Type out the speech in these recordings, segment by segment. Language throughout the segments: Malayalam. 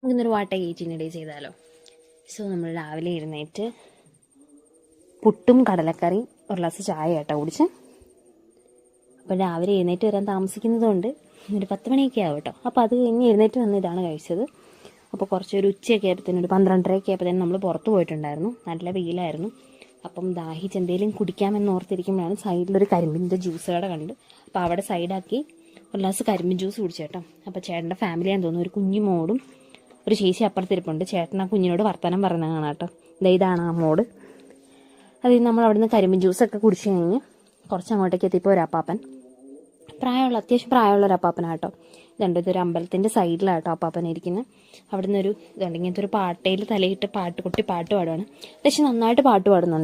നമുക്കിന്നൊരു വാട്ട ഈറ്റിംഗ് ഡേ ചെയ്താലോ. സോ നമ്മൾ രാവിലെ എഴുന്നേറ്റ് പുട്ടും കടലക്കറിയും ഒരു ഗ്ലാസ് ചായ കേട്ടോ കുടിച്ച്. അപ്പോൾ രാവിലെ എഴുന്നേറ്റ് വരാൻ താമസിക്കുന്നതുകൊണ്ട് ഒരു 10 മണിയൊക്കെ ആവും കേട്ടോ. അപ്പോൾ അത് കഴിഞ്ഞ് എഴുന്നേറ്റ് വന്ന് ഇതാണ് കഴിച്ചത്. അപ്പോൾ കുറച്ചൊരു ഉച്ചയൊക്കെ ആയപ്പോഴത്തേനും ഒരു 12:30 ആയപ്പോഴത്തേനും നമ്മൾ പുറത്ത് പോയിട്ടുണ്ടായിരുന്നു. നല്ല വെയിലായിരുന്നു. അപ്പം ദാഹിച്ച് എന്തെങ്കിലും കുടിക്കാമെന്ന് ഓർത്തിരിക്കുമ്പോഴാണ് സൈഡിലൊരു കരിമ്പിൻ്റെ ജ്യൂസ് കട കണ്ട്. അപ്പോൾ അവിടെ സൈഡാക്കി ഒരു ഗ്ലാസ് കരിമ്പിൻ ജ്യൂസ് കുടിച്ചു കേട്ടോ. അപ്പോൾ ചേട്ടൻ്റെ ഫാമിലിയാന്ന് തോന്നുന്നു, ഒരു കുഞ്ഞു മോടും ഒരു ചേച്ചി അപ്പുറത്തിരിപ്പുണ്ട്. ചേട്ടൻ ആ കുഞ്ഞിനോട് വർത്തമാനം പറയുന്നതാണ് കേട്ടോ. ഇതാണ് ആ മോട്. അത് നമ്മൾ അവിടെ നിന്ന് കരിമ്പിൻ ജ്യൂസൊക്കെ കുടിച്ചു കഴിഞ്ഞ് കുറച്ച് അങ്ങോട്ടേക്ക് എത്തിയപ്പോൾ ഒരു അപ്പാപ്പൻ, അത്യാവശ്യം പ്രായമുള്ള ഒരു അപ്പാപ്പനാട്ടോ. ഇതൊരു അമ്പലത്തിൻ്റെ സൈഡിലാട്ടോ അപ്പാപ്പൻ ഇരിക്കുന്നത്. അവിടെ നിന്നൊരു ഇതുണ്ട്, ഇങ്ങനത്തെ ഒരു പാട്ടയിൽ തലയിട്ട് കുട്ടി പാട്ട് പാടുവാണ്. പക്ഷെ നന്നായിട്ട് പാട്ട് പാടുന്നുണ്ട്.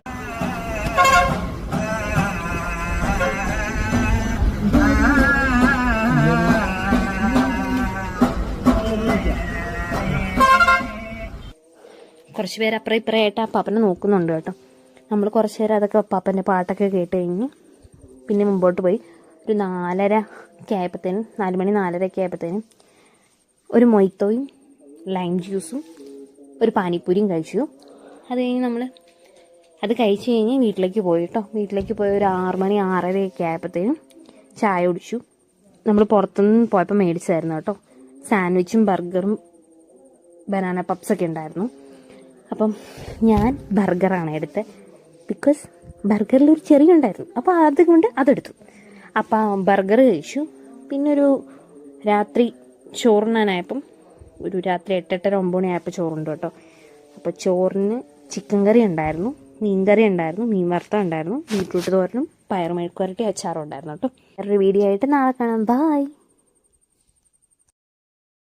കുറച്ച് പേര് അപ്പുറം ഇപ്പുറമായിട്ട് അപ്പാപ്പനെ നോക്കുന്നുണ്ട് കേട്ടോ. നമ്മൾ കുറച്ച് നേരം അതൊക്കെ അപ്പാപ്പൻ്റെ പാട്ടൊക്കെ കേട്ട് കഴിഞ്ഞ് പിന്നെ മുമ്പോട്ട് പോയി ഒരു 4:30 ആയപ്പോഴത്തേനും 4 മണി 4:30 ആയപ്പോഴത്തേനും ഒരു മൊയ്ത്തോയും ലൈം ജ്യൂസും ഒരു പാനിപ്പൂരിയും കഴിച്ചു. അത് കഴിഞ്ഞ് നമ്മൾ അത് കഴിച്ച് കഴിഞ്ഞ് വീട്ടിലേക്ക് പോയി കേട്ടോ. വീട്ടിലേക്ക് പോയി ഒരു 6 മണി 6:30 ആയപ്പോഴത്തേനും ചായ കുടിച്ചു. നമ്മൾ പുറത്തുനിന്ന് പോയപ്പോൾ മേടിച്ചായിരുന്നു കേട്ടോ. സാൻഡ്വിച്ചും ബർഗറും ബനാന പപ്സൊക്കെ ഉണ്ടായിരുന്നു. അപ്പം ഞാൻ ബർഗറാണ് എടുത്തത്. ബിക്കോസ് ബർഗറിൽ ഒരു ചെറിയ ഉണ്ടായിരുന്നു, അപ്പോൾ അതുകൊണ്ട് അതെടുത്തു. അപ്പം ബർഗർ കഴിച്ചു. പിന്നെ ഒരു രാത്രി ചോറിനാനായപ്പം ഒരു രാത്രി 8:30 9 മണി ആയപ്പോൾ ചോറുണ്ട് കേട്ടോ. അപ്പോൾ ചോറിന് ചിക്കൻ കറി ഉണ്ടായിരുന്നു, മീൻ കറി ഉണ്ടായിരുന്നു, മീൻ വറുത്ത ഉണ്ടായിരുന്നു, ബീട്രൂട്ട് തോരനും പയർ മെഴുക്കുവരട്ടി അച്ചാറും ഉണ്ടായിരുന്നു കേട്ടോ. വേറൊരു വീഡിയോ ആയിട്ട് നാളെ കാണാം. ബായ്.